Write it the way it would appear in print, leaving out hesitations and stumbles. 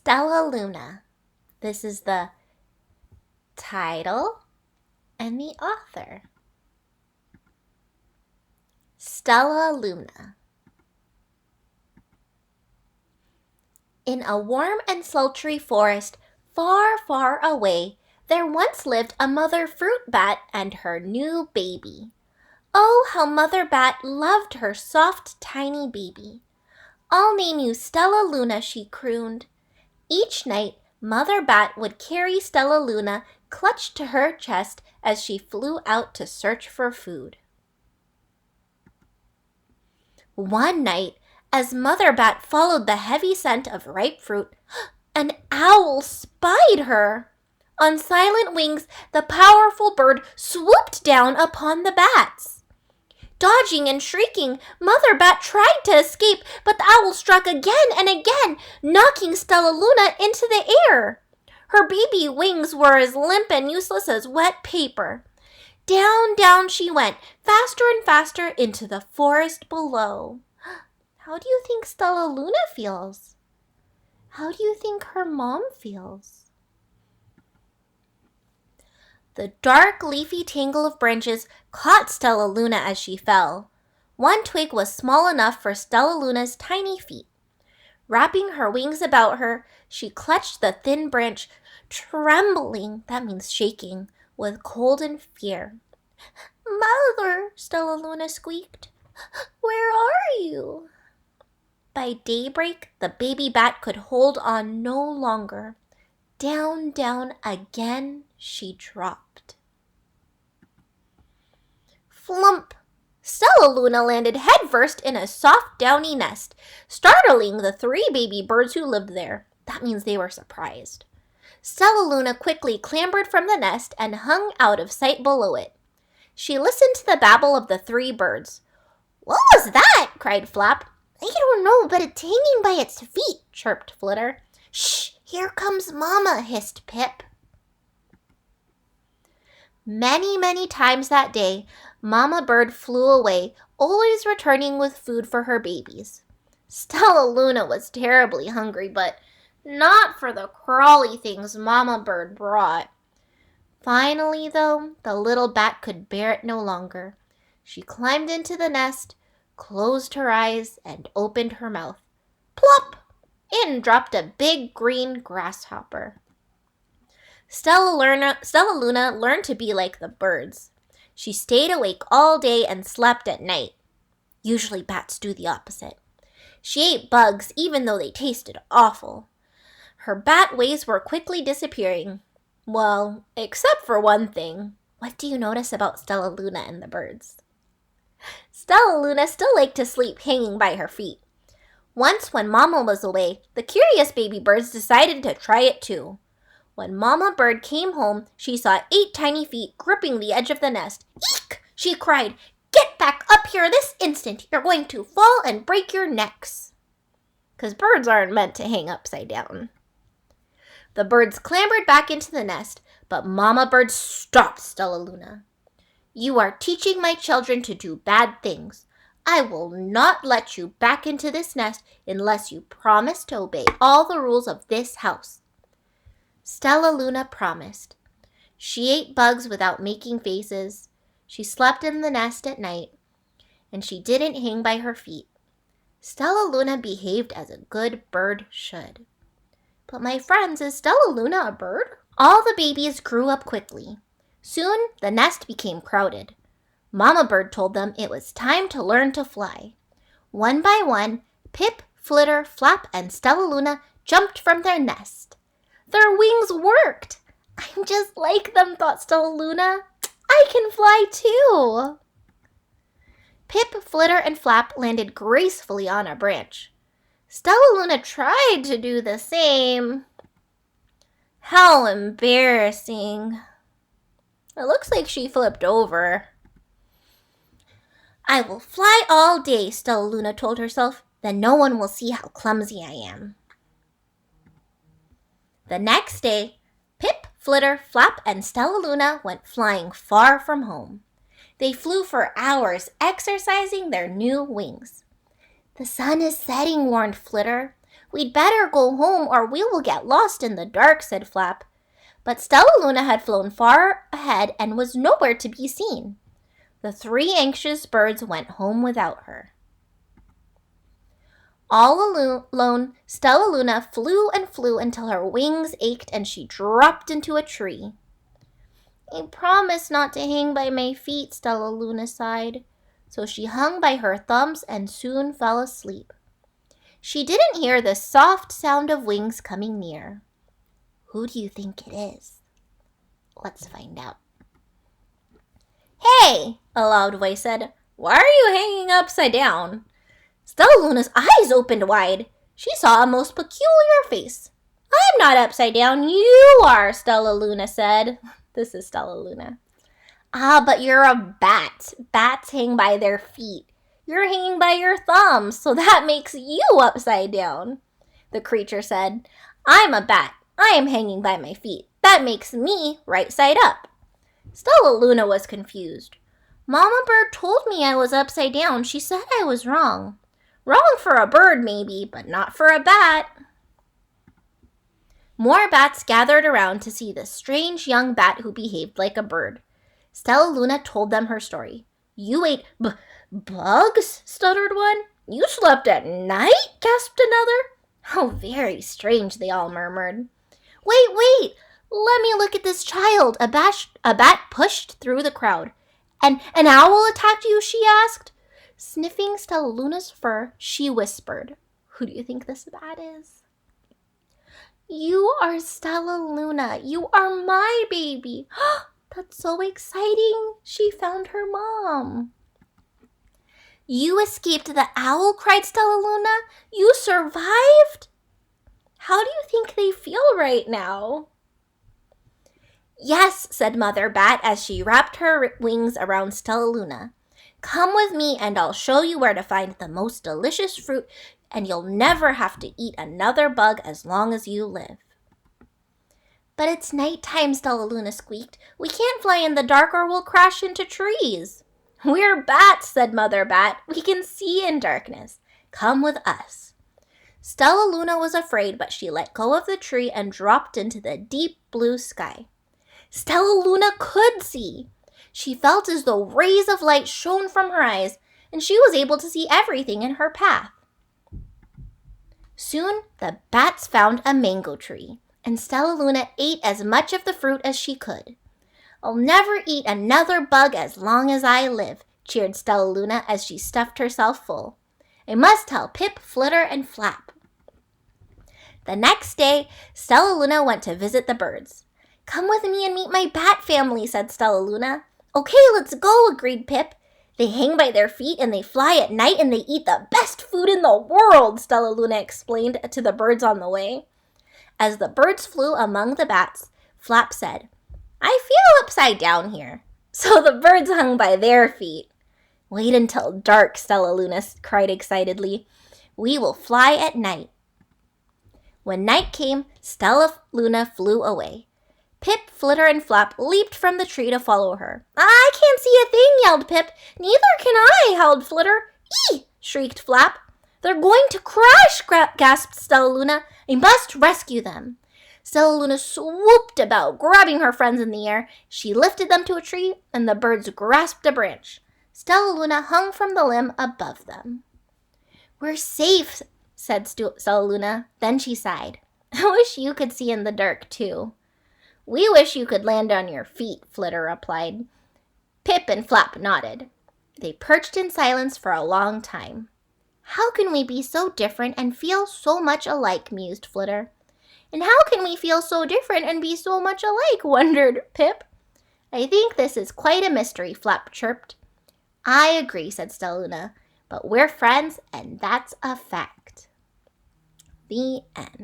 Stellaluna. This is the title and the author. Stellaluna. In a warm and sultry forest far, far away, there once lived a mother fruit bat and her new baby. Oh, how Mother Bat loved her soft, tiny baby. "I'll name you Stellaluna," she crooned. Each night, Mother Bat would carry Stellaluna clutched to her chest as she flew out to search for food. One night, as Mother Bat followed the heavy scent of ripe fruit, an owl spied her. On silent wings, the powerful bird swooped down upon the bats. Dodging and shrieking, Mother Bat tried to escape, but the owl struck again and again, knocking Stellaluna into the air. Her baby wings were as limp and useless as wet paper. Down, down she went, faster and faster into the forest below. How do you think Stellaluna feels? How do you think her mom feels? The dark, leafy tangle of branches caught Stellaluna as she fell. One twig was small enough for Stellaluna's tiny feet. Wrapping her wings about her, she clutched the thin branch, trembling, that means shaking, with cold and fear. "Mother," Stellaluna squeaked, "where are you?" By daybreak, the baby bat could hold on no longer. Down, down again she dropped. Flump! Stellaluna landed headfirst in a soft, downy nest, startling the 3 baby birds who lived there. That means they were surprised. Stellaluna quickly clambered from the nest and hung out of sight below it. She listened to the babble of the 3 birds. "What was that?" cried Flap. "I don't know, but it's hanging by its feet," chirped Flitter. "Shh! Here comes Mama," hissed Pip. Many, many times that day, Mama Bird flew away, always returning with food for her babies. Stellaluna was terribly hungry, but not for the crawly things Mama Bird brought. Finally, though, the little bat could bear it no longer. She climbed into the nest, closed her eyes, and opened her mouth. Plop! In dropped a big green grasshopper. Stellaluna learned to be like the birds. She stayed awake all day and slept at night. Usually bats do the opposite. She ate bugs even though they tasted awful. Her bat ways were quickly disappearing. Well, except for one thing. What do you notice about Stellaluna and the birds? Stellaluna still liked to sleep hanging by her feet. Once when Mama was away, the curious baby birds decided to try it too. When Mama Bird came home, she saw 8 tiny feet gripping the edge of the nest. "Eek!" she cried. "Get back up here this instant. You're going to fall and break your necks." 'Cause birds aren't meant to hang upside down. The birds clambered back into the nest, but Mama Bird stopped Stellaluna. "You are teaching my children to do bad things. I will not let you back into this nest unless you promise to obey all the rules of this house." Stellaluna promised. She ate bugs without making faces. She slept in the nest at night, and she didn't hang by her feet. Stellaluna behaved as a good bird should. But my friends, is Stellaluna a bird? All the babies grew up quickly. Soon, the nest became crowded. Mama Bird told them it was time to learn to fly. One by one, Pip, Flitter, Flap, and Stellaluna jumped from their nest. Their wings worked. "I'm just like them," thought Stellaluna. "I can fly too." Pip, Flitter, and Flap landed gracefully on a branch. Stellaluna tried to do the same. How embarrassing. It looks like she flipped over. "I will fly all day," Stellaluna told herself. "Then no one will see how clumsy I am." The next day, Pip, Flitter, Flap, and Stellaluna went flying far from home. They flew for hours, exercising their new wings. "The sun is setting," warned Flitter. We'd better go home or we will get lost in the dark, said Flap. But Stellaluna had flown far ahead and was nowhere to be seen. The 3 anxious birds went home without her. All alone, Stellaluna flew and flew until her wings ached and she dropped into a tree. I promised not to hang by my feet, Stellaluna sighed. So she hung by her thumbs and soon fell asleep. She didn't hear the soft sound of wings coming near. Who do you think it is? Let's find out. Hey, a loud voice said, why are you hanging upside down? Stellaluna's eyes opened wide. She saw a most peculiar face. I'm not upside down, you are, Stellaluna said. This is Stellaluna. Ah, but you're a bat. Bats hang by their feet. You're hanging by your thumbs, so that makes you upside down. The creature said, I'm a bat. I am hanging by my feet. That makes me right side up. Stellaluna was confused. Mama Bird told me I was upside down. She said I was wrong. Wrong for a bird, maybe, but not for a bat. More bats gathered around to see the strange young bat who behaved like a bird. Stellaluna told them her story. You ate bugs? Stuttered one. You slept at night? Gasped another. How very strange, they all murmured. Wait, let me look at this child. A bat pushed through the crowd. An owl attacked you? She asked. Sniffing Stellaluna's fur, she whispered, who do you think this bat is? You are Stellaluna. You are my baby. That's so exciting. She found her mom. You escaped the owl, cried Stellaluna. You survived? How do you think they feel right now? Yes, said Mother Bat as she wrapped her wings around Stellaluna. Come with me and I'll show you where to find the most delicious fruit, and you'll never have to eat another bug as long as you live. But it's nighttime, Stellaluna squeaked. We can't fly in the dark or we'll crash into trees. We're bats, said Mother Bat. We can see in darkness. Come with us. Stellaluna was afraid, but she let go of the tree and dropped into the deep blue sky. Stellaluna could see. She felt as though rays of light shone from her eyes, and she was able to see everything in her path. Soon, the bats found a mango tree, and Stellaluna ate as much of the fruit as she could. I'll never eat another bug as long as I live, cheered Stellaluna as she stuffed herself full. I must tell Pip, Flitter, and Flap. The next day, Stellaluna went to visit the birds. Come with me and meet my bat family, said Stellaluna. Okay, let's go, agreed Pip. They hang by their feet and they fly at night and they eat the best food in the world, Stellaluna explained to the birds on the way. As the birds flew among the bats, Flap said, I feel upside down here. So the birds hung by their feet. Wait until dark, Stellaluna cried excitedly. We will fly at night. When night came, Stellaluna flew away. Pip, Flitter, and Flap leaped from the tree to follow her. I can't see a thing, yelled Pip. Neither can I, howled Flitter. Eee! Shrieked Flap. They're going to crash, gasped Stellaluna. I must rescue them. Stellaluna swooped about, grabbing her friends in the air. She lifted them to a tree, and the birds grasped a branch. Stellaluna hung from the limb above them. We're safe, said Stellaluna. Then she sighed. I wish you could see in the dark, too. We wish you could land on your feet, Flitter replied. Pip and Flap nodded. They perched in silence for a long time. How can we be so different and feel so much alike, mused Flitter. And how can we feel so different and be so much alike, wondered Pip. I think this is quite a mystery, Flap chirped. I agree, said Stellaluna, but we're friends and that's a fact. The end.